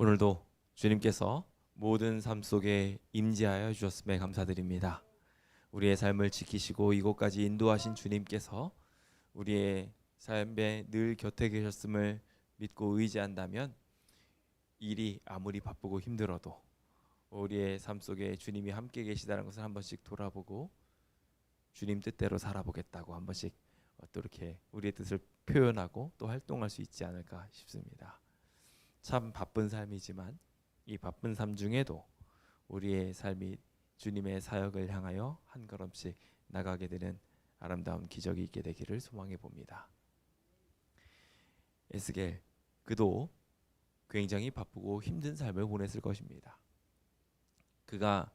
오늘도 주님께서 모든 삶 속에 임재하여 주셨음에 감사드립니다. 우리의 삶을 지키시고 이곳까지 인도하신 주님께서 우리의 삶에 늘 곁에 계셨음을 믿고 의지한다면 일이 아무리 바쁘고 힘들어도 우리의 삶 속에 주님이 함께 계시다는 것을 한 번씩 돌아보고 주님 뜻대로 살아보겠다고 한 번씩 또 이렇게 우리의 뜻을 표현하고 또 활동할 수 있지 않을까 싶습니다. 참 바쁜 삶이지만 이 바쁜 삶 중에도 우리의 삶이 주님의 사역을 향하여 한 걸음씩 나가게 되는 아름다운 기적이 있게 되기를 소망해 봅니다. 에스겔, 그도 굉장히 바쁘고 힘든 삶을 보냈을 것입니다. 그가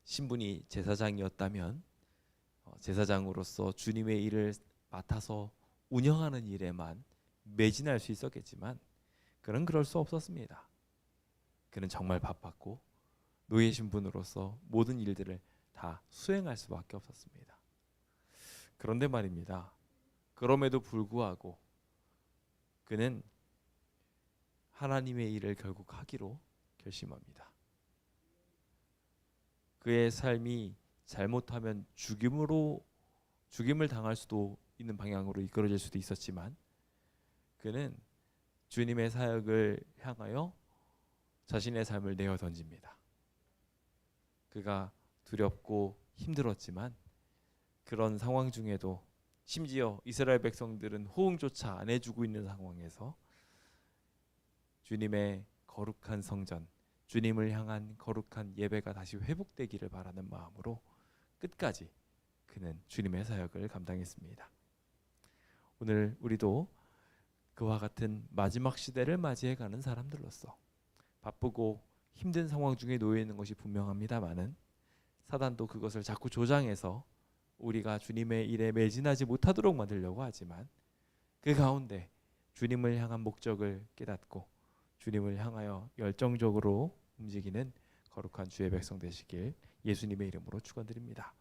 신분이 제사장이었다면 제사장으로서 주님의 일을 맡아서 운영하는 일에만 매진할 수 있었겠지만 그는 그럴 수 없었습니다. 그는 정말 바빴고 노예 신분으로서 모든 일들을 다 수행할 수밖에 없었습니다. 그런데 말입니다. 그럼에도 불구하고 그는 하나님의 일을 결국 하기로 결심합니다. 그의 삶이 잘못하면 죽임을 당할 수도 있는 방향으로 이끌어질 수도 있었지만 그는 주님의 사역을 향하여 자신의 삶을 내어 던집니다. 그가 두렵고 힘들었지만 그런 상황 중에도 심지어 이스라엘 백성들은 호응조차 안 해주고 있는 상황에서 주님의 거룩한 성전, 주님을 향한 거룩한 예배가 다시 회복되기를 바라는 마음으로 끝까지 그는 주님의 사역을 감당했습니다. 오늘 우리도 그와 같은 마지막 시대를 맞이해가는 사람들로서 바쁘고 힘든 상황 중에 놓여 있는 것이 분명합니다마는 사단도 그것을 자꾸 조장해서 우리가 주님의 일에 매진하지 못하도록 만들려고 하지만 그 가운데 주님을 향한 목적을 깨닫고 주님을 향하여 열정적으로 움직이는 거룩한 주의 백성 되시길 예수님의 이름으로 축원드립니다.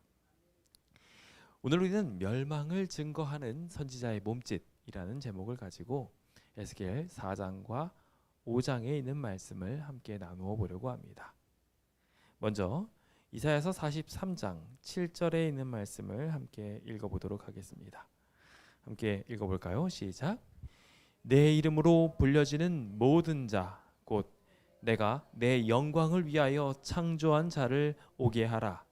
오늘 우리는 멸망을 증거하는 선지자의 몸짓이라는 제목을 가지고 에스겔 4장과 5장에 있는 말씀을 함께 나누어 보려고 합니다. 먼저 이사야서 43장 7절에 있는 말씀을 함께 읽어보도록 하겠습니다. 함께 읽어볼까요? 시작. 내 이름으로 불려지는 모든 자 곧 내가 내 영광을 위하여 창조한 자를 오게 하라.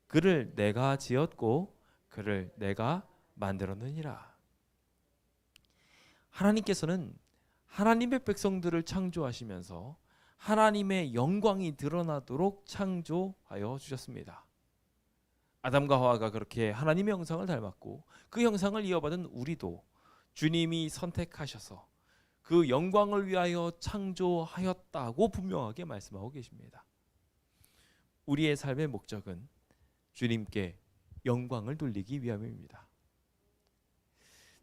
그를 내가 지었고 그를 내가 만들었느니라. 하나님께서는 하나님의 백성들을 창조하시면서 하나님의 영광이 드러나도록 창조하여 주셨습니다. 아담과 하와가 그렇게 하나님의 형상을 닮았고 그 형상을 이어받은 우리도 주님이 선택하셔서 그 영광을 위하여 창조하였다고 분명하게 말씀하고 계십니다. 우리의 삶의 목적은 주님께 영광을 돌리기 위함입니다.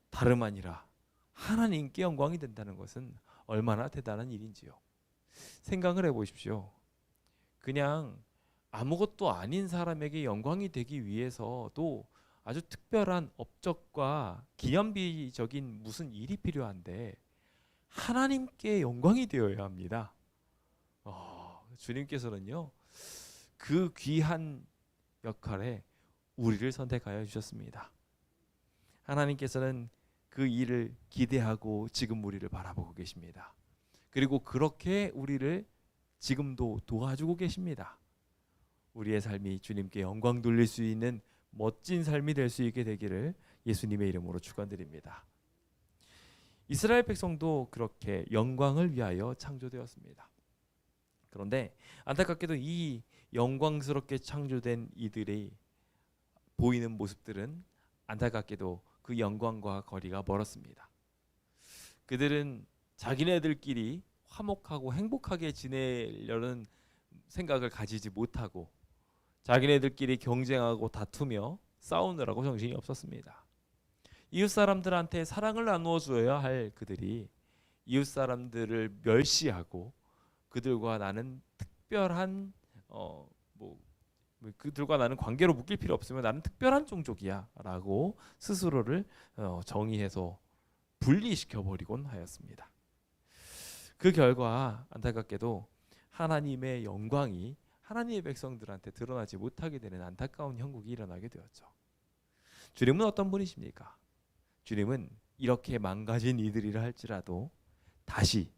다름 아니라 하나님께 영광이 된다는 것은 얼마나 대단한 일인지요. 생각을 해보십시오. 그냥 아무것도 아닌 사람에게 영광이 되기 위해서도 아주 특별한 업적과 기념비적인 무슨 일이 필요한데 하나님께 영광이 되어야 합니다. 주님께서는요 그 귀한 역할에 우리를 선택하여 주셨습니다. 하나님께서는 그 일을 기대하고 지금 우리를 바라보고 계십니다. 그리고 그렇게 우리를 지금도 도와주고 계십니다. 우리의 삶이 주님께 영광 돌릴 수 있는 멋진 삶이 될 수 있게 되기를 예수님의 이름으로 축원드립니다. 이스라엘 백성도 그렇게 영광을 위하여 창조되었습니다. 그런데 안타깝게도 이 영광스럽게 창조된 이들이 보이는 모습들은 안타깝게도 그 영광과 거리가 멀었습니다. 그들은 자기네들끼리 화목하고 행복하게 지내려는 생각을 가지지 못하고 자기네들끼리 경쟁하고 다투며 싸우느라고 정신이 없었습니다. 이웃 사람들한테 사랑을 나누어 주어야 할 그들이 이웃 사람들을 멸시하고 그들과 나는 특별한 그들과 나는 관계로 묶일 필요 없으면 나는 특별한 종족이야 라고 스스로를 정의해서 분리시켜 버리곤 하였습니다. 그 결과 안타깝게도 하나님의 영광이 하나님의 백성들한테 드러나지 못하게 되는 안타까운 형국이 일어나게 되었죠. 주님은 어떤 분이십니까? 주님은 이렇게 망가진 이들이라 할지라도 다시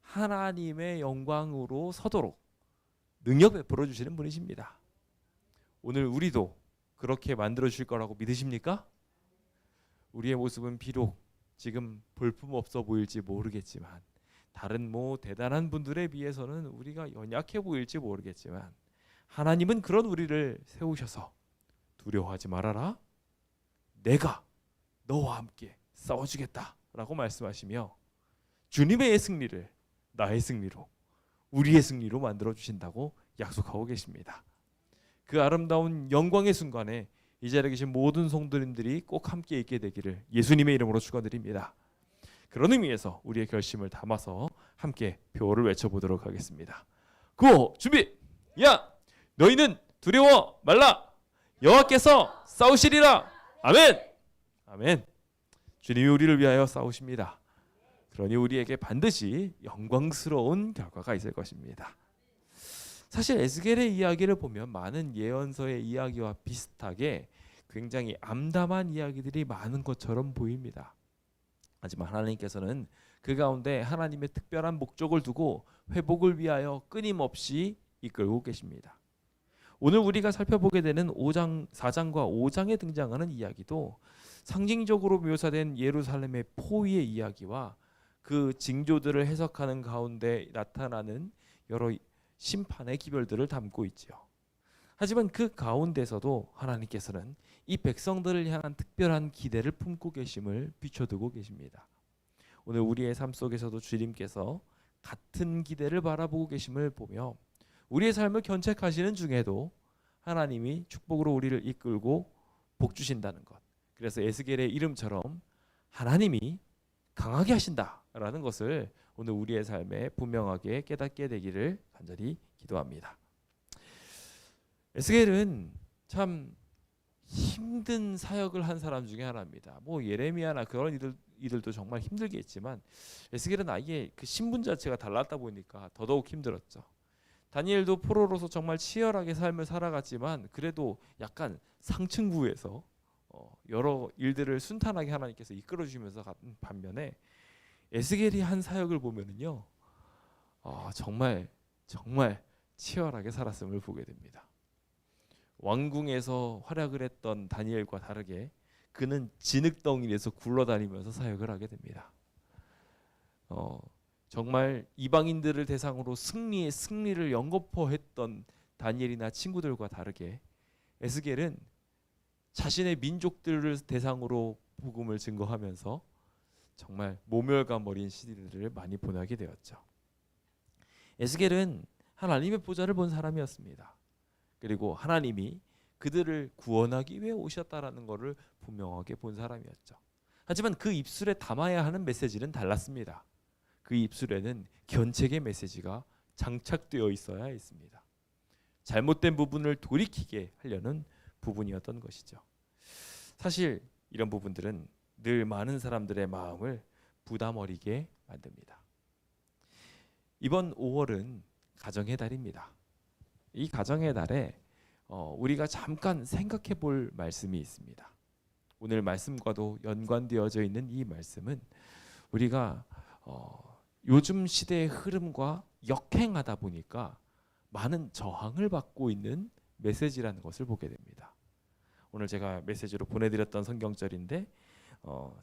하나님의 영광으로 서도록 능력 베풀어 주시는 분이십니다. 오늘 우리도 그렇게 만들어 주실 거라고 믿으십니까? 우리의 모습은 비록 지금 볼품없어 보일지 모르겠지만, 다른 대단한 분들에 비해서는 우리가 연약해 보일지 모르겠지만, 하나님은 그런 우리를 세우셔서 두려워하지 말아라, 내가 너와 함께 싸워주겠다 라고 말씀하시며 주님의 승리를 나의 승리로, 우리의 승리로 만들어 주신다고 약속하고 계십니다. 그 아름다운 영광의 순간에 이 자리에 계신 모든 성도님들이 꼭 함께 있게 되기를 예수님의 이름으로 축원드립니다. 그런 의미에서 우리의 결심을 담아서 함께 표를 외쳐보도록 하겠습니다. 구호 준비! 야! 너희는 두려워 말라! 여호와께서 싸우시리라! 아멘! 아멘! 주님이 우리를 위하여 싸우십니다. 그러니 우리에게 반드시 영광스러운 결과가 있을 것입니다. 사실 에스겔의 이야기를 보면 많은 예언서의 이야기와 비슷하게 굉장히 암담한 이야기들이 많은 것처럼 보입니다. 하지만 하나님께서는 그 가운데 하나님의 특별한 목적을 두고 회복을 위하여 끊임없이 이끌고 계십니다. 오늘 우리가 살펴보게 되는 4장과 5장에 등장하는 이야기도 상징적으로 묘사된 예루살렘의 포위의 이야기와 그 징조들을 해석하는 가운데 나타나는 여러 심판의 기별들을 담고 있지요. 하지만 그 가운데서도 하나님께서는 이 백성들을 향한 특별한 기대를 품고 계심을 비춰두고 계십니다. 오늘 우리의 삶 속에서도 주님께서 같은 기대를 바라보고 계심을 보며 우리의 삶을 견책하시는 중에도 하나님이 축복으로 우리를 이끌고 복 주신다는 것, 그래서 에스겔의 이름처럼 하나님이 강하게 하신다라는 것을 오늘 우리의 삶에 분명하게 깨닫게 되기를 간절히 기도합니다. 에스겔은 참 힘든 사역을 한 사람 중에 하나입니다. 예레미야나 그런 이들도 정말 힘들겠지만 에스겔은 아예 그 신분 자체가 달랐다 보니까 더더욱 힘들었죠. 다니엘도 포로로서 정말 치열하게 삶을 살아갔지만 그래도 약간 상층부에서 여러 일들을 순탄하게 하나님께서 이끌어 주시면서 가는 반면에 에스겔이 한 사역을 보면은요, 정말 치열하게 살았음을 보게 됩니다. 왕궁에서 활약을 했던 다니엘과 다르게 그는 진흙덩이에서 굴러다니면서 사역을 하게 됩니다. 정말 이방인들을 대상으로 승리의 승리를 연거푸했던 다니엘이나 친구들과 다르게 에스겔은 자신의 민족들을 대상으로 복음을 증거하면서 정말 모멸감 어린 시들을 많이 보내게 되었죠. 에스겔은 하나님의 보좌를 본 사람이었습니다. 그리고 하나님이 그들을 구원하기 위해 오셨다라는 것을 분명하게 본 사람이었죠. 하지만 그 입술에 담아야 하는 메시지는 달랐습니다. 그 입술에는 견책의 메시지가 장착되어 있어야 했습니다. 잘못된 부분을 돌이키게 하려는 부분이었던 것이죠. 사실 이런 부분들은 늘 많은 사람들의 마음을 부담 어리게 만듭니다. 이번 5월은 가정의 달입니다. 이 가정의 달에 우리가 잠깐 생각해 볼 말씀이 있습니다. 오늘 말씀과도 연관되어져 있는 이 말씀은 우리가 요즘 시대의 흐름과 역행하다 보니까 많은 저항을 받고 있는 메시지라는 것을 보게 됩니다. 오늘 제가 메시지로 보내드렸던 성경절인데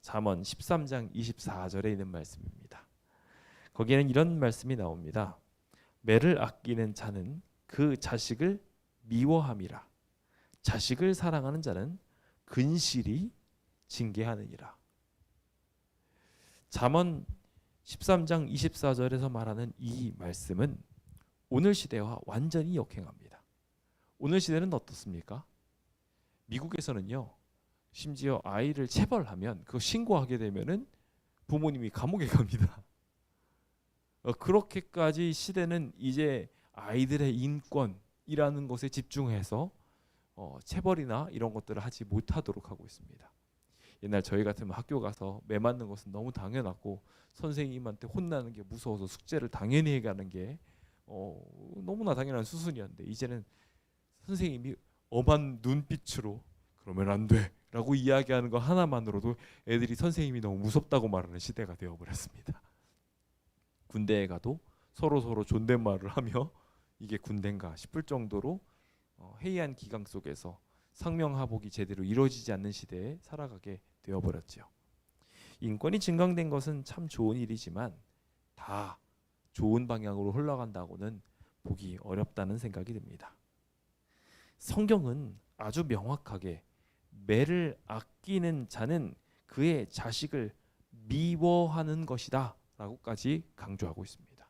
잠언 13장 24절에 있는 말씀입니다. 거기에는 이런 말씀이 나옵니다. 매를 아끼는 자는 그 자식을 미워함이라. 자식을 사랑하는 자는 근실이 징계하느니라. 잠언 13장 24절에서 말하는 이 말씀은 오늘 시대와 완전히 역행합니다. 오늘 시대는 어떻습니까? 미국에서는요, 심지어 아이를 체벌하면 그거 신고하게 되면은 부모님이 감옥에 갑니다. 그렇게까지 시대는 이제 아이들의 인권이라는 것에 집중해서 체벌이나 이런 것들을 하지 못하도록 하고 있습니다. 옛날 저희 같으면 학교 가서 매 맞는 것은 너무 당연하고 선생님한테 혼나는 게 무서워서 숙제를 당연히 해가는 게 너무나 당연한 수순이었는데, 이제는 선생님이 엄한 눈빛으로 그러면 안 돼라고 이야기하는 거 하나만으로도 애들이 선생님이 너무 무섭다고 말하는 시대가 되어버렸습니다. 군대에 가도 서로 존댓말을 하며 이게 군대인가 싶을 정도로 해이한 기강 속에서 상명하복이 제대로 이루어지지 않는 시대에 살아가게 되어버렸죠. 인권이 증강된 것은 참 좋은 일이지만 다 좋은 방향으로 흘러간다고는 보기 어렵다는 생각이 듭니다. 성경은 아주 명확하게 매를 아끼는 자는 그의 자식을 미워하는 것이다 라고까지 강조하고 있습니다.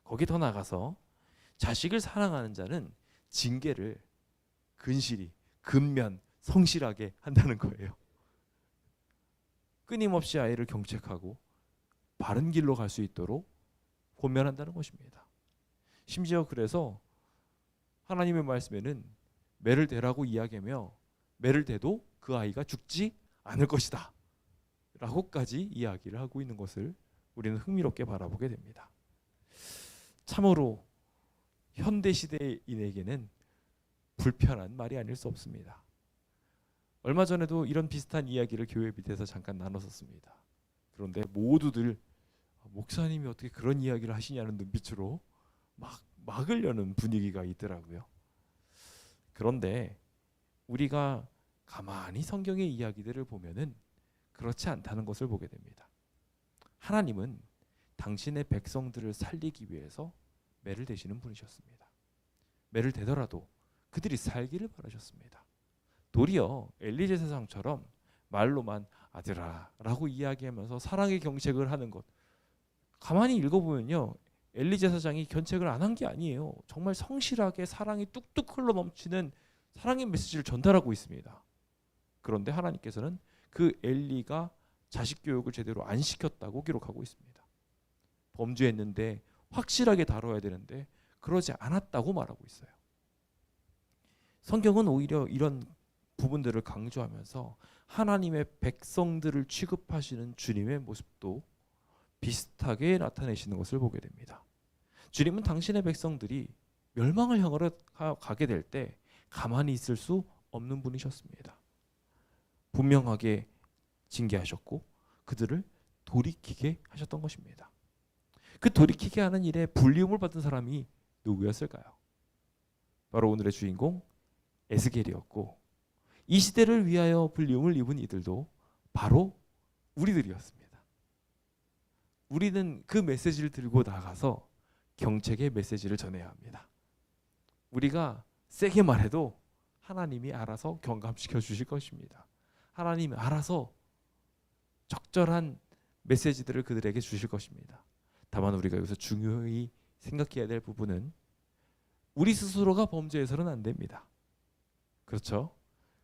거기 더 나가서 자식을 사랑하는 자는 징계를 근실히 근면 성실하게 한다는 거예요. 끊임없이 아이를 경책하고 바른 길로 갈 수 있도록 권면한다는 것입니다. 심지어 그래서 하나님의 말씀에는 매를 대라고 이야기하며 매를 대도 그 아이가 죽지 않을 것이다 라고까지 이야기를 하고 있는 것을 우리는 흥미롭게 바라보게 됩니다. 참으로 현대시대인에게는 불편한 말이 아닐 수 없습니다. 얼마 전에도 이런 비슷한 이야기를 교회 밑에서 잠깐 나눴었습니다. 그런데 모두들 목사님이 어떻게 그런 이야기를 하시냐는 눈빛으로 막으려는 분위기가 있더라고요. 그런데 우리가 가만히 성경의 이야기들을 보면은 그렇지 않다는 것을 보게 됩니다. 하나님은 당신의 백성들을 살리기 위해서 매를 대시는 분이셨습니다. 매를 대더라도 그들이 살기를 바라셨습니다. 도리어 엘리 제사장처럼 말로만 아들아 라고 이야기하면서 사랑의 경책을 하는 것, 가만히 읽어보면요, 엘리 제사장이 견책을 안 한 게 아니에요. 정말 성실하게 사랑이 뚝뚝 흘러 넘치는 사랑의 메시지를 전달하고 있습니다. 그런데 하나님께서는 그 엘리가 자식 교육을 제대로 안 시켰다고 기록하고 있습니다. 범죄했는데 확실하게 다뤄야 되는데 그러지 않았다고 말하고 있어요. 성경은 오히려 이런 부분들을 강조하면서 하나님의 백성들을 취급하시는 주님의 모습도 비슷하게 나타내시는 것을 보게 됩니다. 주님은 당신의 백성들이 멸망을 향하여 가게 될 때 가만히 있을 수 없는 분이셨습니다. 분명하게 징계하셨고 그들을 돌이키게 하셨던 것입니다. 그 돌이키게 하는 일에 불리움을 받은 사람이 누구였을까요? 바로 오늘의 주인공 에스겔이었고, 이 시대를 위하여 불리움을 입은 이들도 바로 우리들이었습니다. 우리는 그 메시지를 들고 나가서 경책의 메시지를 전해야 합니다. 우리가 세게 말해도 하나님이 알아서 경감시켜 주실 것입니다. 하나님이 알아서 적절한 메시지들을 그들에게 주실 것입니다. 다만 우리가 여기서 중요히 생각해야 될 부분은 우리 스스로가 범죄해서는 안 됩니다. 그렇죠?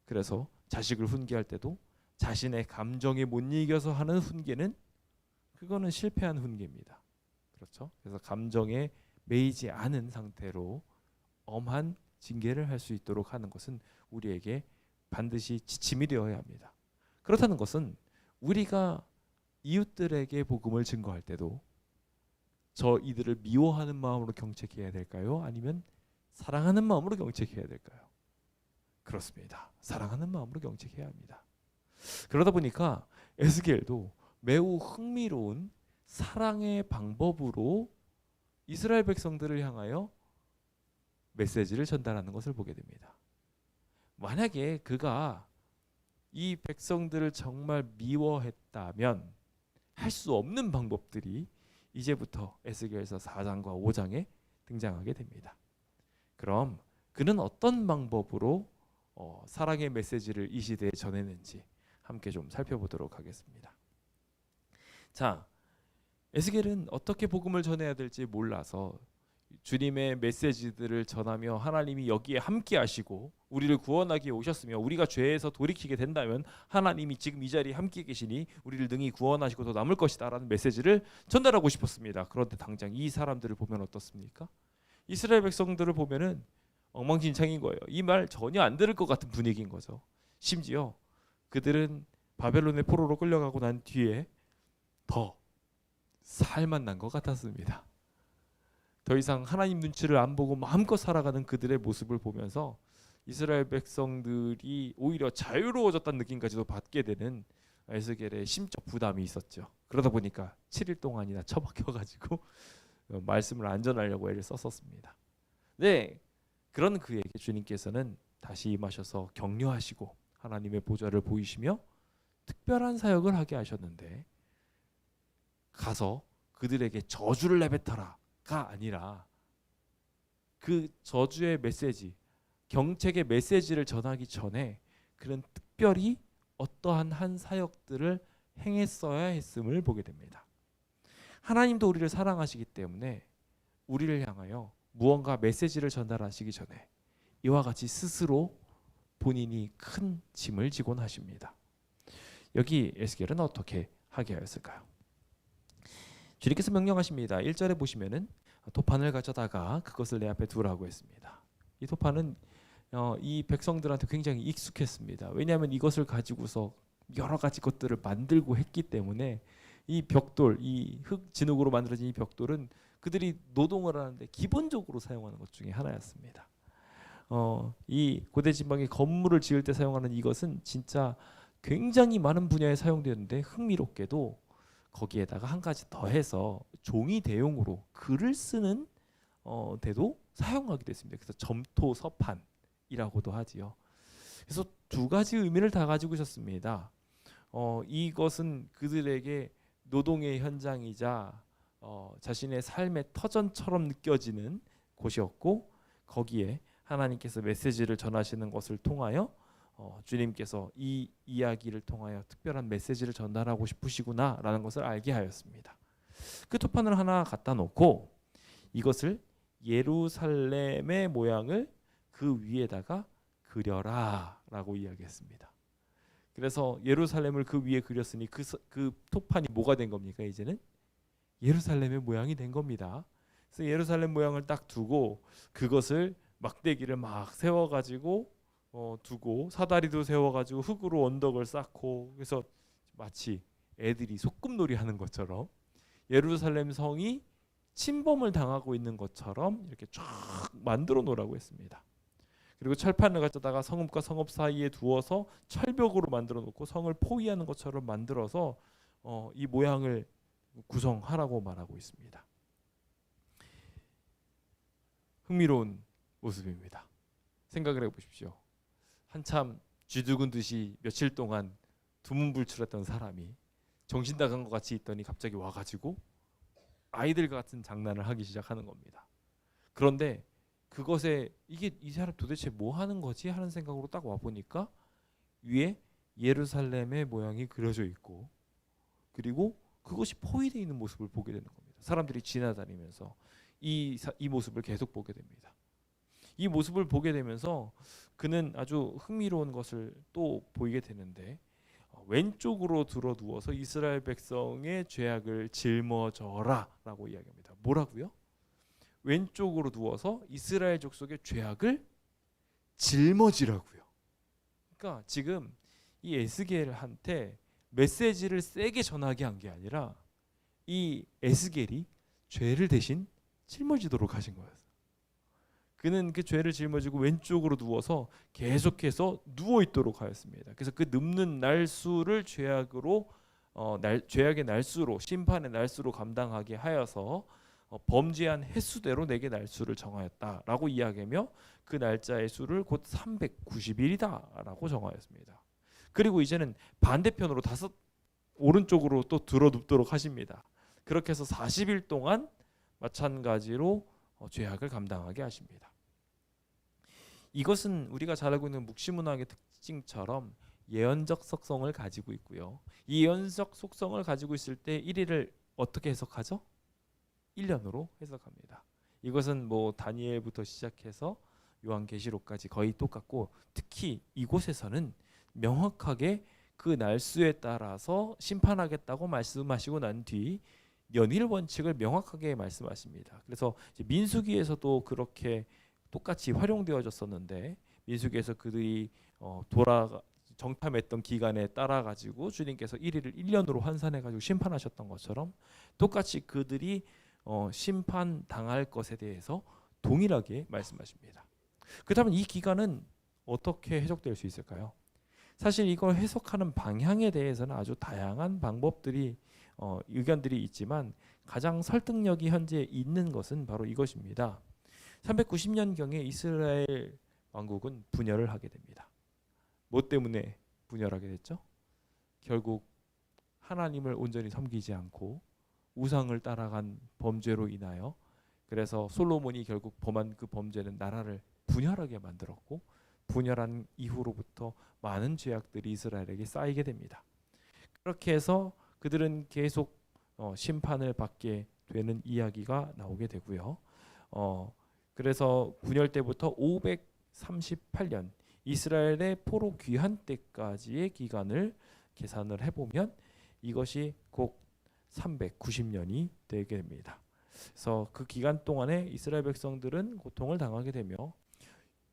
그래서 자식을 훈계할 때도 자신의 감정에 못 이겨서 하는 훈계는 그거는 실패한 훈계입니다. 그렇죠? 그래서 감정에 매이지 않은 상태로 엄한 징계를 할 수 있도록 하는 것은 우리에게 반드시 지침이 되어야 합니다. 그렇다는 것은 우리가 이웃들에게 복음을 증거할 때도 저 이들을 미워하는 마음으로 경책해야 될까요? 아니면 사랑하는 마음으로 경책해야 될까요? 그렇습니다. 사랑하는 마음으로 경책해야 합니다. 그러다 보니까 에스겔도 매우 흥미로운 사랑의 방법으로 이스라엘 백성들을 향하여 메시지를 전달하는 것을 보게 됩니다. 만약에 그가 이 백성들을 정말 미워했다면 할 수 없는 방법들이 이제부터 에스겔서 4장과 5장에 등장하게 됩니다. 그럼 그는 어떤 방법으로 사랑의 메시지를 이 시대에 전했는지 함께 좀 살펴보도록 하겠습니다. 자, 에스겔은 어떻게 복음을 전해야 될지 몰라서 주님의 메시지들을 전하며 하나님이 여기에 함께 하시고 우리를 구원하기 위해 오셨으며 우리가 죄에서 돌이키게 된다면 하나님이 지금 이 자리에 함께 계시니 우리를 능히 구원하시고 더 남을 것이다 라는 메시지를 전달하고 싶었습니다. 그런데 당장 이 사람들을 보면 어떻습니까? 이스라엘 백성들을 보면은 엉망진창인 거예요. 이 말 전혀 안 들을 것 같은 분위기인 거죠. 심지어 그들은 바벨론의 포로로 끌려가고 난 뒤에 더 살만 난 것 같았습니다. 더 이상 하나님 눈치를 안 보고 마음껏 살아가는 그들의 모습을 보면서 이스라엘 백성들이 오히려 자유로워졌다는 느낌까지도 받게 되는 에스겔의 심적 부담이 있었죠. 그러다 보니까 7일 동안이나 처박혀가지고 말씀을 안 전하려고 애를 썼었습니다. 네, 그런 그에게 주님께서는 다시 임하셔서 격려하시고 하나님의 보좌를 보이시며 특별한 사역을 하게 하셨는데, 가서 그들에게 저주를 내뱉어라가 아니라 그 저주의 메시지, 경책의 메시지를 전하기 전에 그런 특별히 어떠한 한 사역들을 행했어야 했음을 보게 됩니다. 하나님도 우리를 사랑하시기 때문에 우리를 향하여 무언가 메시지를 전달하시기 전에 이와 같이 스스로 본인이 큰 짐을 지곤 하십니다. 여기 에스겔은 어떻게 하게 하였을까요? 주님께서 명령하십니다. 1절에 보시면은 도판을 가져다가 그것을 내 앞에 두라고 했습니다. 이 도판은 이 백성들한테 굉장히 익숙했습니다. 왜냐하면 이것을 가지고서 여러 가지 것들을 만들고 했기 때문에 이 벽돌, 이 흙 진흙으로 만들어진 이 벽돌은 그들이 노동을 하는데 기본적으로 사용하는 것 중에 하나였습니다. 이 고대 지방의 건물을 지을 때 사용하는 이것은 진짜 굉장히 많은 분야에 사용되는데, 흥미롭게도 거기에다가 한 가지 더해서 종이 대용으로 글을 쓰는 데도 사용하게 됐습니다. 그래서 점토 서판이라고도 하지요. 그래서 두 가지 의미를 다 가지고 있었습니다. 이것은 그들에게 노동의 현장이자 자신의 삶의 터전처럼 느껴지는 곳이었고, 거기에 하나님께서 메시지를 전하시는 것을 통하여 주님께서 이 이야기를 통하여 특별한 메시지를 전달하고 싶으시구나라는 것을 알게 하였습니다. 그 토판을 하나 갖다 놓고 이것을 예루살렘의 모양을 그 위에다가 그려라라고 이야기했습니다. 그래서 예루살렘을 그 위에 그렸으니 그 토판이 뭐가 된 겁니까? 이제는 예루살렘의 모양이 된 겁니다. 그래서 예루살렘 모양을 딱 두고 그것을 막대기를 막 세워가지고 두고 사다리도 세워가지고 흙으로 언덕을 쌓고, 그래서 마치 애들이 소꿉놀이 하는 것처럼 예루살렘 성이 침범을 당하고 있는 것처럼 이렇게 쫙 만들어 놓으라고 했습니다. 그리고 철판을 가져다가 성읍과 성읍 사이에 두어서 철벽으로 만들어 놓고 성을 포위하는 것처럼 만들어서 이 모양을 구성하라고 말하고 있습니다. 흥미로운 모습입니다. 생각을 해보십시오. 한참 쥐죽은 듯이 며칠 동안 두문불출했던 사람이 정신 나간 것 같이 있더니 갑자기 와가지고 아이들 같은 장난을 하기 시작하는 겁니다. 그런데 그것에 이 사람 도대체 뭐 하는 거지 하는 생각으로 딱 와보니까 위에 예루살렘의 모양이 그려져 있고, 그리고 그것이 포위되어 있는 모습을 보게 되는 겁니다. 사람들이 지나다니면서 이 모습을 계속 보게 됩니다. 이 모습을 보게 되면서 그는 아주 흥미로운 것을 또 보이게 되는데, 왼쪽으로 들어 누워서 이스라엘 백성의 죄악을 짊어져라 라고 이야기합니다. 뭐라고요? 왼쪽으로 누워서 이스라엘 족속의 죄악을 짊어지라고요. 그러니까 지금 이 에스겔한테 메시지를 세게 전하게 한 게 아니라 이 에스겔이 죄를 대신 짊어지도록 하신 거예요. 그는 그 죄를 짊어지고 왼쪽으로 누워서 계속해서 누워 있도록 하였습니다. 그래서 그 눕는 날수를 죄악의 날수로, 심판의 날수로 감당하게 하여서 범죄한 횟수대로 내게 날수를 정하였다라고 이야기하며 그 날짜의 수를 곧 390일이다라고 정하였습니다. 그리고 이제는 반대편으로 오른쪽으로 또 들어 눕도록 하십니다. 그렇게 해서 40일 동안 마찬가지로 죄악을 감당하게 하십니다. 이것은 우리가 잘 알고 있는 묵시문학의 특징처럼 예언적 속성을 가지고 있고요. 이 예언적 속성을 가지고 있을 때 1일을 어떻게 해석하죠? 1년으로 해석합니다. 이것은 뭐 다니엘부터 시작해서 요한계시록까지 거의 똑같고, 특히 이곳에서는 명확하게 그 날수에 따라서 심판하겠다고 말씀하시고 난 뒤 연일 원칙을 명확하게 말씀하십니다. 그래서 이제 민수기에서도 그렇게 똑같이 활용되어졌었는데, 민수기에서 그들이 정탐했던 기간에 따라 가지고 주님께서 1일을 1년으로 환산해 가지고 심판하셨던 것처럼 똑같이 그들이 심판 당할 것에 대해서 동일하게 말씀하십니다. 그렇다면 이 기간은 어떻게 해석될 수 있을까요? 사실 이걸 해석하는 방향에 대해서는 아주 다양한 방법들이 의견들이 있지만 가장 설득력이 현재 있는 것은 바로 이것입니다. 390년경에 이스라엘 왕국은 분열을 하게 됩니다. 뭐 때문에 분열하게 됐죠? 결국 하나님을 온전히 섬기지 않고 우상을 따라간 범죄로 인하여, 그래서 솔로몬이 결국 범한 그 범죄는 나라를 분열하게 만들었고, 분열한 이후로부터 많은 죄악들이 이스라엘에게 쌓이게 됩니다. 그렇게 해서 그들은 계속 심판을 받게 되는 이야기가 나오게 되고요. 그래서 분열 때부터 538년 이스라엘의 포로 귀환 때까지의 기간을 계산을 해보면 이것이 곧 390년이 되게 됩니다. 그래서 그 기간 동안에 이스라엘 백성들은 고통을 당하게 되며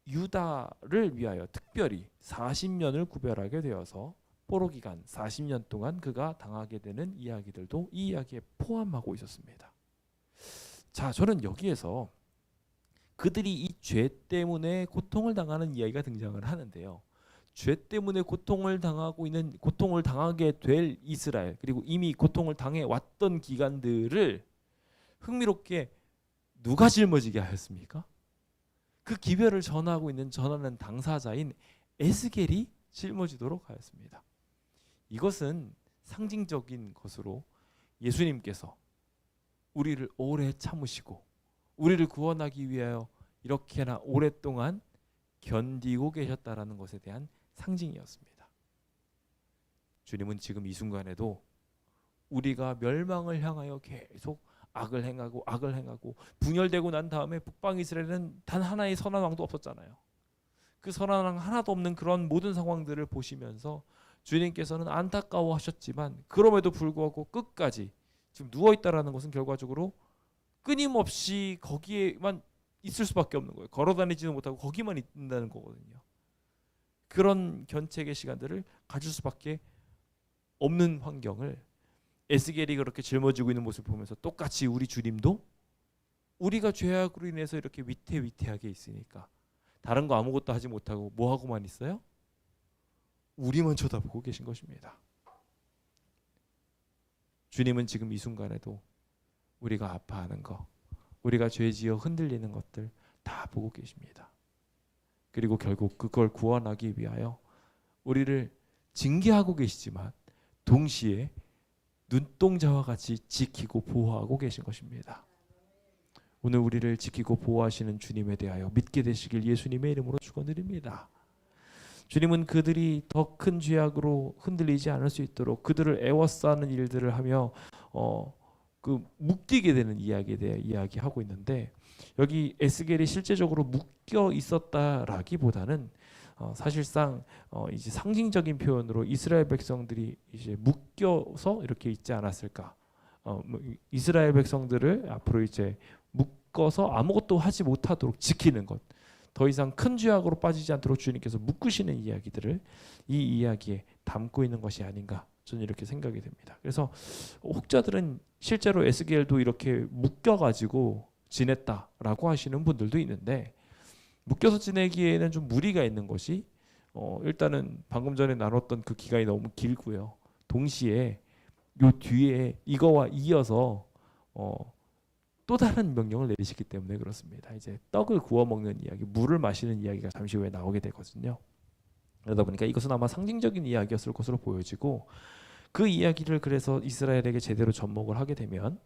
유다를 위하여 특별히 40년을 구별하게 되어서 포로 기간 40년 동안 그가 당하게 되는 이야기들도 이 이야기에 포함하고 있었습니다. 자, 저는 여기에서 그들이 이 죄 때문에 고통을 당하는 이야기가 등장을 하는데요. 죄 때문에 고통을 당하게 될 이스라엘, 그리고 이미 고통을 당해 왔던 기간들을 흥미롭게 누가 짊어지게 하였습니까? 그 기별을 전하는 당사자인 에스겔이 짊어지도록 하였습니다. 이것은 상징적인 것으로 예수님께서 우리를 오래 참으시고 우리를 구원하기 위하여 이렇게나 오랫동안 견디고 계셨다라는 것에 대한 상징이었습니다. 주님은 지금 이 순간에도 우리가 멸망을 향하여 계속 악을 행하고 분열되고 난 다음에 북방 이스라엘은 단 하나의 선한 왕도 없었잖아요. 그 선한 왕 하나도 없는 그런 모든 상황들을 보시면서 주님께서는 안타까워하셨지만 그럼에도 불구하고 끝까지 지금 누워있다라는 것은 결과적으로 끊임없이 거기에만 있을 수밖에 없는 거예요. 걸어다니지도 못하고 거기만 있는다는 거거든요. 그런 견책의 시간들을 가질 수밖에 없는 환경을 에스겔이 그렇게 짊어지고 있는 모습을 보면서 똑같이 우리 주님도 우리가 죄악으로 인해서 이렇게 위태위태하게 있으니까 다른 거 아무것도 하지 못하고 뭐 하고만 있어요? 우리만 쳐다보고 계신 것입니다. 주님은 지금 이 순간에도 우리가 아파하는 거, 우리가 죄지어 흔들리는 것들 다 보고 계십니다. 그리고 결국 그걸 구원하기 위하여 우리를 징계하고 계시지만 동시에 눈동자와 같이 지키고 보호하고 계신 것입니다. 오늘 우리를 지키고 보호하시는 주님에 대하여 믿게 되시길 예수님의 이름으로 축원드립니다. 주님은 그들이 더 큰 죄악으로 흔들리지 않을 수 있도록 그들을 애워싸는 일들을 하며 묶이게 되는 이야기에 대해 이야기하고 있는데, 여기 에스겔이 실제적으로 묶여 있었다라기보다는 사실상 이제 상징적인 표현으로 이스라엘 백성들이 이제 묶여서 이렇게 있지 않았을까. 이스라엘 백성들을 앞으로 이제 묶어서 아무것도 하지 못하도록 지키는 것, 더 이상 큰 죄악으로 빠지지 않도록 주님께서 묶으시는 이야기들을 이 이야기에 담고 있는 것이 아닌가, 저는 이렇게 생각이 됩니다. 그래서 혹자들은 실제로 에스겔도 이렇게 묶여가지고 지냈다라고 하시는 분들도 있는데, 묶여서 지내기에는 좀 무리가 있는 것이 일단은 방금 전에 나눴던 그 기간이 너무 길고요. 동시에 요 뒤에 이거와 이어서 또 다른 명령을 내리시기 때문에 그렇습니다. 이제 떡을 구워 먹는 이야기, 물을 마시는 이야기가 잠시 후에 나오게 되거든요. 그러다 보니까 이것은 아마 상징적인 이야기였을 것으로 보여지고, 그 이야기를 그래서 이스라엘에게 제대로 접목을 하게 되면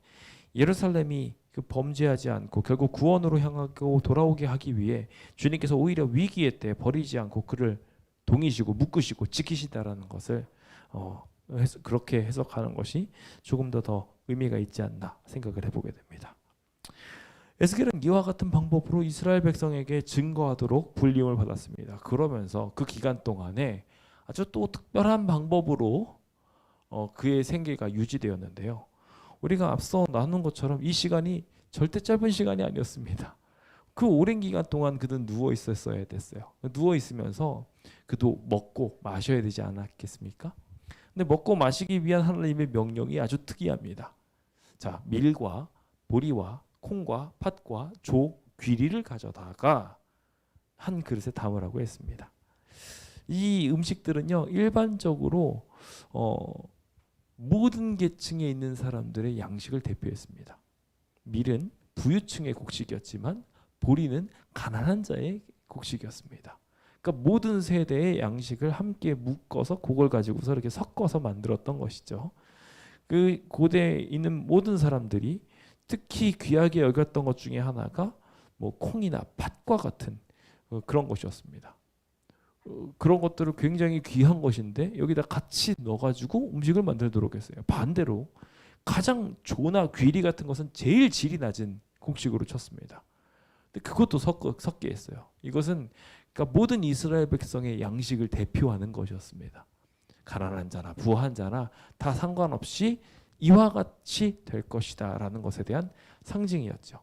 예루살렘이 그 범죄하지 않고 결국 구원으로 향하고 돌아오게 하기 위해 주님께서 오히려 위기의 때 버리지 않고 그를 동이시고 묶으시고 지키시다라는 것을 그렇게 해석하는 것이 조금 더 의미가 있지 않나 생각을 해보게 됩니다. 에스겔은 이와 같은 방법으로 이스라엘 백성에게 증거하도록 불림을 받았습니다. 그러면서 그 기간 동안에 아주 또 특별한 방법으로 그의 생계가 유지되었는데요. 우리가 앞서 나눈 것처럼 이 시간이 절대 짧은 시간이 아니었습니다. 그 오랜 기간 동안 그는 누워 있었어야 됐어요. 누워 있으면서 그도 먹고 마셔야 되지 않았겠습니까? 근데 먹고 마시기 위한 하나님의 명령이 아주 특이합니다. 자, 밀과 보리와 콩과 팥과 조, 귀리를 가져다가 한 그릇에 담으라고 했습니다. 이 음식들은요, 일반적으로 모든 계층에 있는 사람들의 양식을 대표했습니다. 밀은 부유층의 곡식이었지만 보리는 가난한 자의 곡식이었습니다. 그러니까 모든 세대의 양식을 함께 묶어서 그걸 가지고서 이렇게 섞어서 만들었던 것이죠. 그 고대에 있는 모든 사람들이 특히 귀하게 여겼던 것 중에 하나가 뭐 콩이나 팥과 같은 그런 것이었습니다. 그런 것들을 굉장히 귀한 것인데 여기다 같이 넣어가지고 음식을 만들도록 했어요. 반대로 가장 조나 귀리 같은 것은 제일 질이 낮은 곡식으로 쳤습니다. 근데 그것도 섞게 했어요. 이것은 그러니까 모든 이스라엘 백성의 양식을 대표하는 것이었습니다. 가난한 자나 부한 자나 다 상관없이 이와 같이 될 것이다 라는 것에 대한 상징이었죠.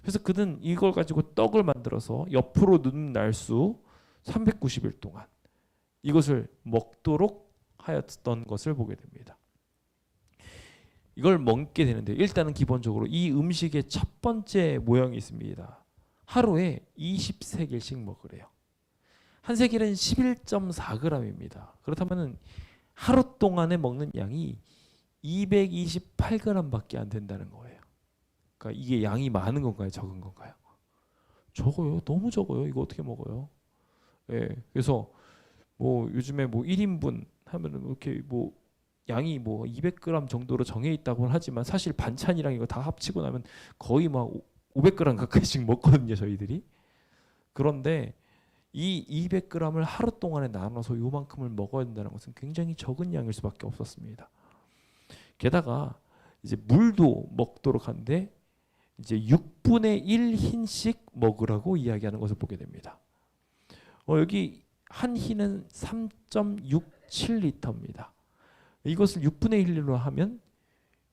그래서 그는 이걸 가지고 떡을 만들어서 옆으로 눕는 날수 390일 동안 이것을 먹도록 하였던 것을 보게 됩니다. 이걸 먹게 되는데 일단은 기본적으로 이 음식의 첫 번째 모형이 있습니다. 하루에 20세겔씩 먹으래요. 한 세겔은 11.4g입니다. 그렇다면 하루 동안에 먹는 양이 228g밖에 안 된다는 거예요. 그러니까 이게 양이 많은 건가요? 적은 건가요? 적어요. 너무 적어요. 이거 어떻게 먹어요? 예. 그래서 뭐 요즘에 뭐 1인분 하면은 이렇게 뭐 양이 뭐 200g 정도로 정해 있다고 하지만 사실 반찬이랑 이거 다 합치고 나면 거의 막 500g 가까이씩 먹거든요, 저희들이. 그런데 이 200g을 하루 동안에 나눠서 요만큼을 먹어야 된다는 것은 굉장히 적은 양일 수밖에 없었습니다. 게다가 이제 물도 먹도록 하는데 이제 6분의 1 흰씩 먹으라고 이야기하는 것을 보게 됩니다. 여기 한 흰은 3.67리터입니다. 이것을 6분의 1로 하면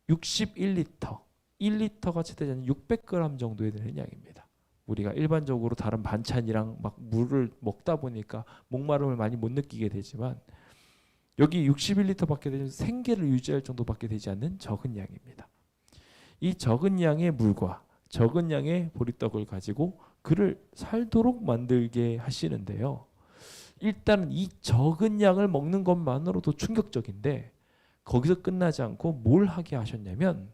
61리터, 1리터가 채되지 600g 정도에 되는 양입니다. 우리가 일반적으로 다른 반찬이랑 막 물을 먹다 보니까 목마름을 많이 못 느끼게 되지만 여기 61리터밖에 되지 생계를 유지할 정도밖에 되지 않는 적은 양입니다. 이 적은 양의 물과 적은 양의 보리떡을 가지고 그를 살도록 만들게 하시는데요. 일단 이 적은 양을 먹는 것만으로도 충격적인데 거기서 끝나지 않고 뭘 하게 하셨냐면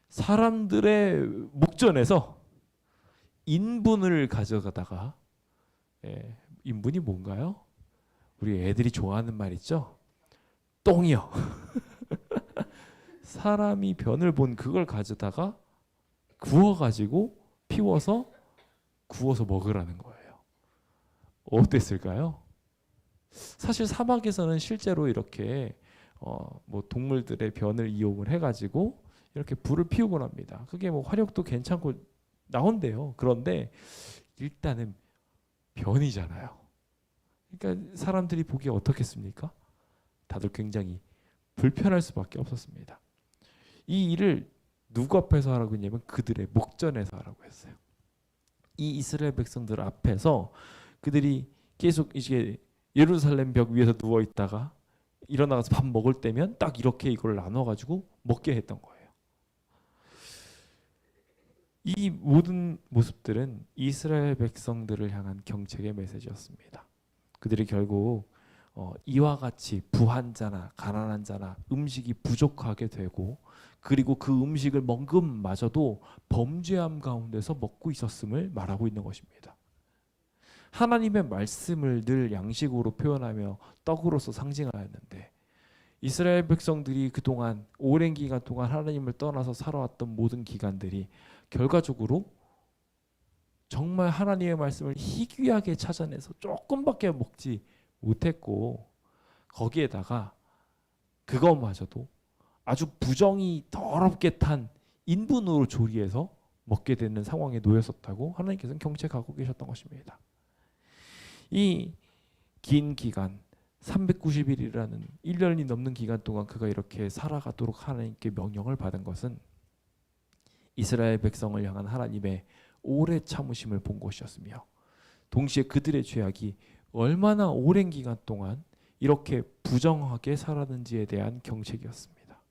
사람들의 목전에서 인분을 가져가다가 인분이 뭔가요? 우리 애들이 좋아하는 말 있죠? 똥이요. 사람이 변을 본 그걸 가져다가 구워가지고 피워서 구워서 먹으라는 거예요. 어땠을까요? 사실 사막에서는 실제로 이렇게 뭐 동물들의 변을 이용을 해가지고 이렇게 불을 피우곤 합니다. 그게 뭐 화력도 괜찮고 나온대요. 그런데 일단은 변이잖아요. 그러니까 사람들이 보기에 어떻겠습니까? 다들 굉장히 불편할 수밖에 없었습니다. 이 일을 누구 앞에서 하라고 했냐면 그들의 목전에서 하라고 했어요. 이 이스라엘 백성들 앞에서 그들이 계속 이제 예루살렘 벽 위에서 누워 있다가 일어나서 밥 먹을 때면 딱 이렇게 이걸 나눠 가지고 먹게 했던 거예요. 이 모든 모습들은 이스라엘 백성들을 향한 경책의 메시지였습니다. 그들이 결국 이와 같이 부한 자나 가난한 자나 음식이 부족하게 되고 그리고 그 음식을 먹음마저도 범죄함 가운데서 먹고 있었음을 말하고 있는 것입니다. 하나님의 말씀을 늘 양식으로 표현하며 떡으로서 상징하였는데 이스라엘 백성들이 그동안 오랜 기간 동안 하나님을 떠나서 살아왔던 모든 기간들이 결과적으로 정말 하나님의 말씀을 희귀하게 찾아내서 조금밖에 먹지 못했고 거기에다가 그것마저도 아주 부정이 더럽게 탄 인분으로 조리해서 먹게 되는 상황에 놓였었다고 하나님께서는 경책하고 계셨던 것입니다. 이 긴 기간 390일이라는 1년이 넘는 기간 동안 그가 이렇게 살아가도록 하나님께 명령을 받은 것은 이스라엘 백성을 향한 하나님의 오래 참으심을 본 것이었으며 동시에 그들의 죄악이 얼마나 오랜 기간 동안 이렇게 부정하게 살았는지에 대한 경책이었습니다.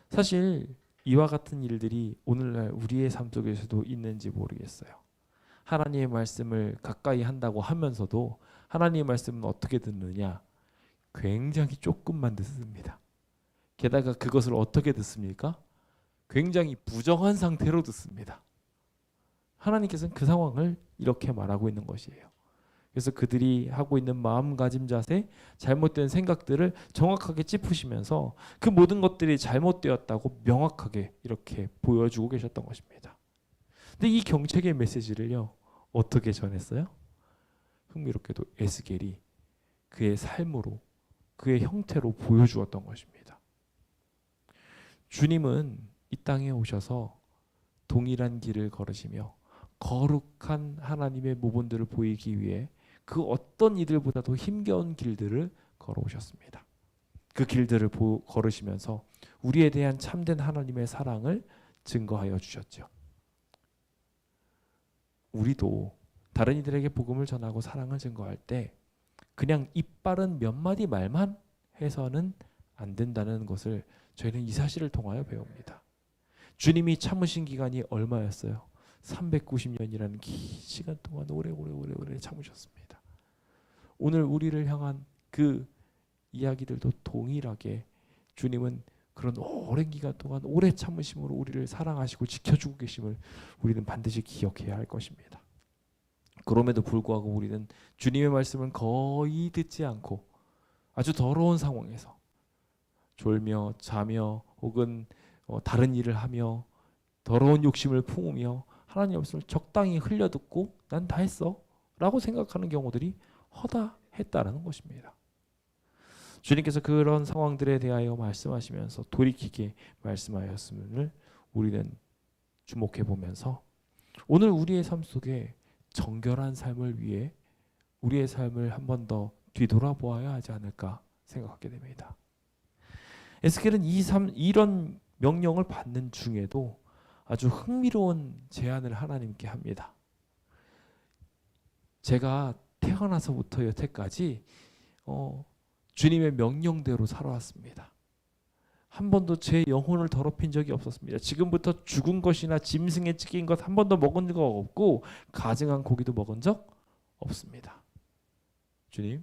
사실 이와 같은 일들이 오늘날 우리의 삶 속에서도 있는지 모르겠어요. 하나님의 말씀을 가까이 한다고 하면서도 하나님의 말씀은 어떻게 듣느냐? 굉장히 조금만 듣습니다. 게다가 그것을 어떻게 듣습니까? 굉장히 부정한 상태로 듣습니다. 하나님께서는 그 상황을 이렇게 말하고 있는 것이에요. 그래서 그들이 하고 있는 마음가짐 자세, 잘못된 생각들을 정확하게 짚으시면서 그 모든 것들이 잘못되었다고 명확하게 이렇게 보여주고 계셨던 것입니다. 근데 이 경책의 메시지를요, 어떻게 전했어요? 흥미롭게도 에스겔이 그의 삶으로, 그의 형태로 보여주었던 것입니다. 주님은 이 땅에 오셔서 동일한 길을 걸으시며 거룩한 하나님의 모본들을 보이기 위해 그 어떤 이들보다도 힘겨운 길들을 걸어오셨습니다. 그 길들을 걸으시면서 우리에 대한 참된 하나님의 사랑을 증거하여 주셨죠. 우리도 다른 이들에게 복음을 전하고 사랑을 증거할 때 그냥 입 바른 몇 마디 말만 해서는 안 된다는 것을 저희는 이 사실을 통하여 배웁니다. 주님이 참으신 기간이 얼마였어요? 390년이라는 긴 시간 동안 오래 참으셨습니다. 오늘 우리를 향한 그 이야기들도 동일하게 주님은 그런 오랜 기간 동안 오래 참으심으로 우리를 사랑하시고 지켜주고 계심을 우리는 반드시 기억해야 할 것입니다. 그럼에도 불구하고 우리는 주님의 말씀은 거의 듣지 않고 아주 더러운 상황에서 졸며 자며 혹은 다른 일을 하며 더러운 욕심을 품으며 하나님 말씀을 적당히 흘려듣고 난 다 했어 라고 생각하는 경우들이 허다했다라는 것입니다. 주님께서 그런 상황들에 대하여 말씀하시면서 돌이키게 말씀하였음을 우리는 주목해 보면서 오늘 우리의 삶 속에 정결한 삶을 위해 우리의 삶을 한 번 더 뒤돌아보아야 하지 않을까 생각하게 됩니다. 에스겔은 이런 명령을 받는 중에도 아주 흥미로운 제안을 하나님께 합니다. 제가 태어나서부터 여태까지 주님의 명령대로 살아왔습니다. 한 번도 제 영혼을 더럽힌 적이 없었습니다. 지금부터 죽은 것이나 짐승에 찢긴 것 한 번도 먹은 적 없고 가증한 고기도 먹은 적 없습니다. 주님,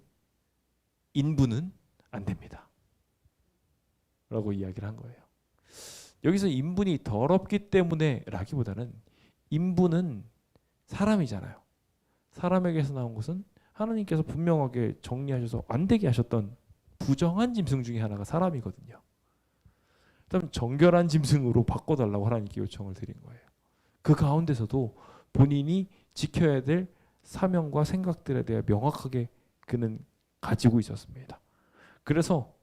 인부는 안 됩니다. 라고 이야기를 한 거예요. 여기서 인분이 더럽기 때문에 라기보다는 인부는 사람이잖아요. 사람에게서 나온 것은 하나님께서 분명하게 정리하셔서 안 되게 하셨던 부정한 짐승 중에 하나가 사람이거든요. 그다음 정결한 짐승으로 바꿔달라고 하나님께 요청을 드린 거예요. 그 가운데서도 본인이 지켜야 될 사명과 생각들에 대해 명확하게 그는 가지고 있었습니다. 그래서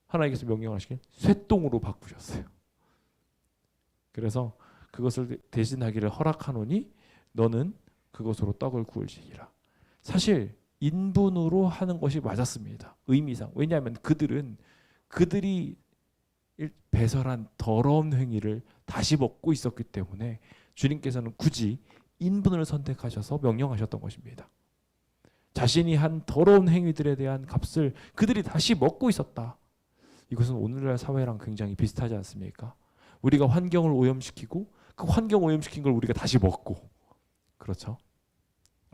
하나님께서 명령하시길 쇠똥으로 바꾸셨어요. 그래서 그것을 대신하기를 허락하노니 너는 그것으로 떡을 구울지니라. 사실 인분으로 하는 것이 맞았습니다. 의미상. 왜냐하면 그들이 배설한 더러운 행위를 다시 먹고 있었기 때문에 주님께서는 굳이 인분을 선택하셔서 명령하셨던 것입니다. 자신이 한 더러운 행위들에 대한 값을 그들이 다시 먹고 있었다. 이것은 오늘날 사회랑 굉장히 비슷하지 않습니까? 우리가 환경을 오염시키고 그 환경 오염시킨 걸 우리가 다시 먹고, 그렇죠?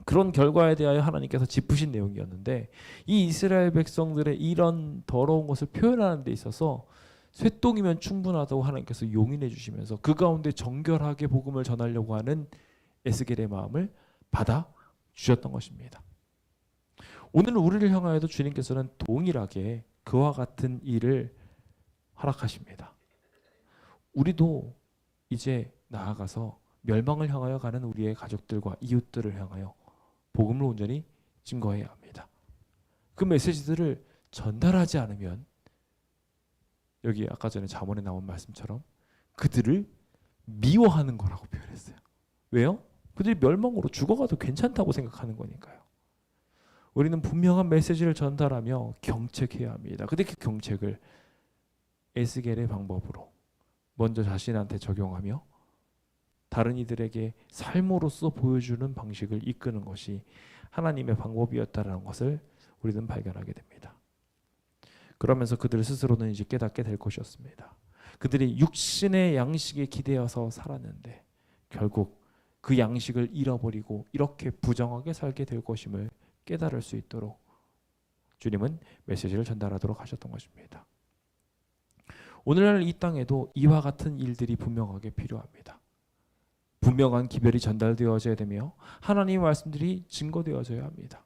그런 결과에 대하여 하나님께서 짚으신 내용이었는데 이 이스라엘 백성들의 이런 더러운 것을 표현하는 데 있어서 쇠똥이면 충분하다고 하나님께서 용인해 주시면서 그 가운데 정결하게 복음을 전하려고 하는 에스겔의 마음을 받아 주셨던 것입니다. 오늘 우리를 향하여도 주님께서는 동일하게 그와 같은 일을 허락하십니다. 우리도 이제 나아가서 멸망을 향하여 가는 우리의 가족들과 이웃들을 향하여 복음을 온전히 증거해야 합니다. 그 메시지들을 전달하지 않으면 여기 아까 전에 잠언에 나온 말씀처럼 그들을 미워하는 거라고 표현했어요. 왜요? 그들이 멸망으로 죽어가도 괜찮다고 생각하는 거니까요. 우리는 분명한 메시지를 전달하며 경책해야 합니다. 근데 그 경책을 에스겔의 방법으로 먼저 자신한테 적용하며 다른 이들에게 삶으로서 보여주는 방식을 이끄는 것이 하나님의 방법이었다는 것을 우리는 발견하게 됩니다. 그러면서 그들 스스로는 이제 깨닫게 될 것이었습니다. 그들이 육신의 양식에 기대어서 살았는데 결국 그 양식을 잃어버리고 이렇게 부정하게 살게 될 것임을 깨달을 수 있도록 주님은 메시지를 전달하도록 하셨던 것입니다. 오늘날 이 땅에도 이와 같은 일들이 분명하게 필요합니다. 분명한 기별이 전달되어져야 되며 하나님의 말씀들이 증거되어져야 합니다.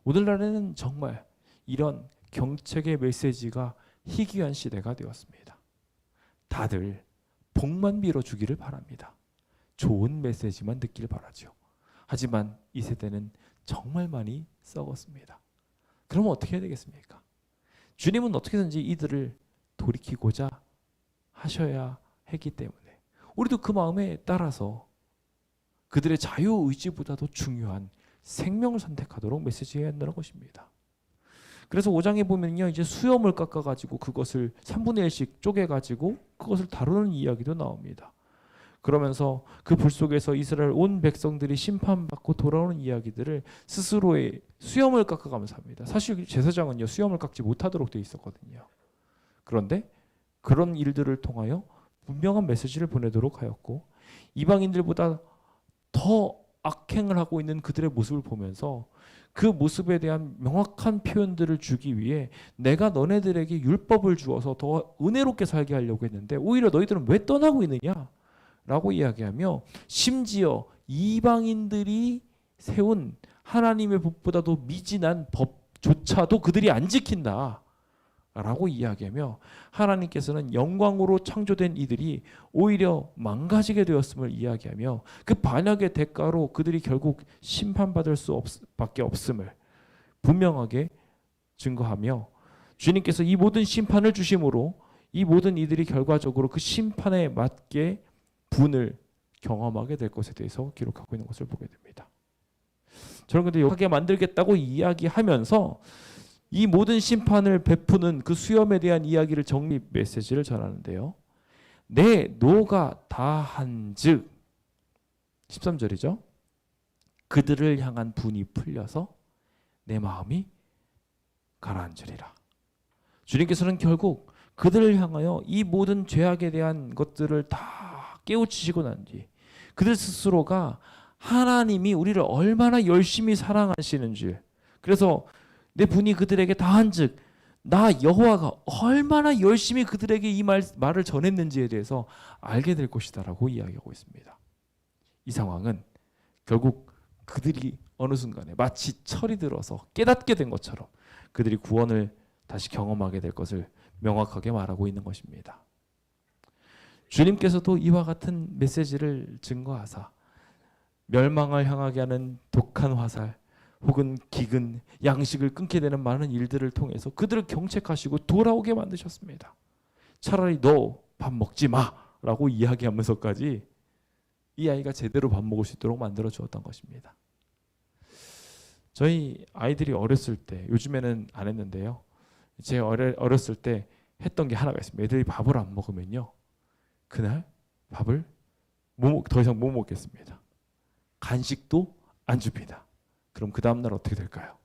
오늘날에는 정말 이런 경책의 메시지가 희귀한 시대가 되었습니다. 다들 복만 빌어주기를 바랍니다. 좋은 메시지만 듣기를 바라죠. 하지만 이 세대는 정말 많이 썩었습니다. 그러면 어떻게 해야 되겠습니까? 주님은 어떻게든지 이들을 돌이키고자 하셔야 했기 때문에 우리도 그 마음에 따라서 그들의 자유의지보다도 중요한 생명을 선택하도록 메시지해야 한다는 것입니다. 그래서 5장에 보면요, 이제 수염을 깎아가지고 그것을 3분의 1씩 쪼개가지고 그것을 다루는 이야기도 나옵니다. 그러면서 그 불 속에서 이스라엘 온 백성들이 심판받고 돌아오는 이야기들을 스스로의 수염을 깎아가면서 합니다. 사실 제사장은요, 수염을 깎지 못하도록 되어 있었거든요. 그런데 그런 일들을 통하여 분명한 메시지를 보내도록 하였고, 이방인들보다 더 악행을 하고 있는 그들의 모습을 보면서 그 모습에 대한 명확한 표현들을 주기 위해 내가 너네들에게 율법을 주어서 더 은혜롭게 살게 하려고 했는데 오히려 너희들은 왜 떠나고 있느냐? 라고 이야기하며 심지어 이방인들이 세운 하나님의 법보다도 미진한 법조차도 그들이 안 지킨다 라고 이야기하며 하나님께서는 영광으로 창조된 이들이 오히려 망가지게 되었음을 이야기하며 그 반역의 대가로 그들이 결국 심판받을 수밖에 없음을 분명하게 증거하며 주님께서 이 모든 심판을 주심으로 이 모든 이들이 결과적으로 그 심판에 맞게 분을 경험하게 될 것에 대해서 기록하고 있는 것을 보게 됩니다. 저는 근데 하게 만들겠다고 이야기하면서 이 모든 심판을 베푸는 그 수염에 대한 이야기를 정리 메시지를 전하는데요. 내 노가 다한즉 13절이죠. 그들을 향한 분이 풀려서 내 마음이 가라앉으리라. 주님께서는 결국 그들을 향하여 이 모든 죄악에 대한 것들을 다 깨우치시고 난 뒤 그들 스스로가 하나님이 우리를 얼마나 열심히 사랑하시는지, 그래서 내 분이 그들에게 다한즉 나 여호와가 얼마나 열심히 그들에게 이 말을 전했는지에 대해서 알게 될 것이다라고 이야기하고 있습니다. 이 상황은 결국 그들이 어느 순간에 마치 철이 들어서 깨닫게 된 것처럼 그들이 구원을 다시 경험하게 될 것을 명확하게 말하고 있는 것입니다. 주님께서도 이와 같은 메시지를 증거하사 멸망을 향하게 하는 독한 화살 혹은 기근, 양식을 끊게 되는 많은 일들을 통해서 그들을 경책하시고 돌아오게 만드셨습니다. 차라리 너 밥 먹지 마라고 이야기하면서까지 이 아이가 제대로 밥 먹을 수 있도록 만들어 주었던 것입니다. 저희 아이들이 어렸을 때, 요즘에는 안 했는데요, 제 어렸을 때 했던 게 하나가 있습니다. 애들이 밥을 안 먹으면요, 그날 밥을 더 이상 못 먹겠습니다. 간식도 안 줍니다. 그럼 그 다음날 어떻게 될까요?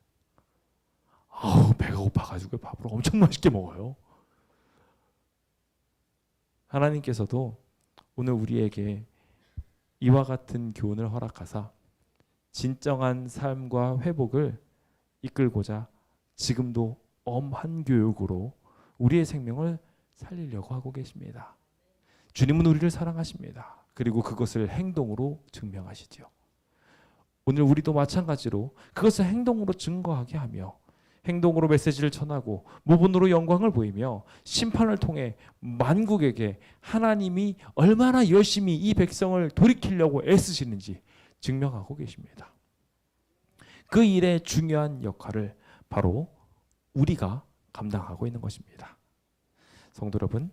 배가 고파가지고 밥을 엄청 맛있게 먹어요. 하나님께서도 오늘 우리에게 이와 같은 교훈을 허락하사 진정한 삶과 회복을 이끌고자 지금도 엄한 교육으로 우리의 생명을 살리려고 하고 계십니다. 주님은 우리를 사랑하십니다. 그리고 그것을 행동으로 증명하시죠. 오늘 우리도 마찬가지로 그것을 행동으로 증거하게 하며 행동으로 메시지를 전하고 모본으로 영광을 보이며 심판을 통해 만국에게 하나님이 얼마나 열심히 이 백성을 돌이키려고 애쓰시는지 증명하고 계십니다. 그 일의 중요한 역할을 바로 우리가 감당하고 있는 것입니다. 성도 여러분,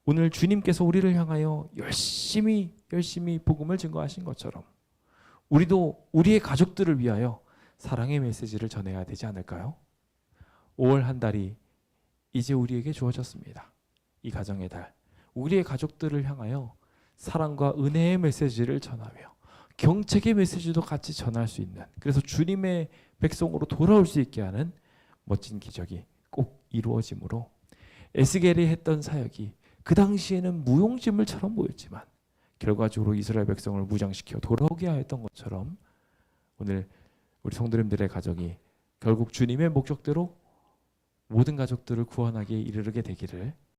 오늘 주님께서 우리를 향하여 열심히 복음을 증거하신 것처럼 우리도 우리의 가족들을 위하여 사랑의 메시지를 전해야 되지 않을까요? 5월 한 달이 이제 우리에게 주어졌습니다. 이 가정의 달, 우리의 가족들을 향하여 사랑과 은혜의 메시지를 전하며 경책의 메시지도 같이 전할 수 있는, 그래서 주님의 백성으로 돌아올 수 있게 하는 멋진 기적이 꼭 이루어지므로 에스겔이 했던 사역이 그 당시에는 무용지물처럼 보였지만 결과적으로 이스라엘 백성을 무장시켜 돌아오게 하였던 것처럼 오늘 우리 성도님들의 가정이 결국 주님의 목적대로 모든 가족들을 구원하기에 이르게 되기를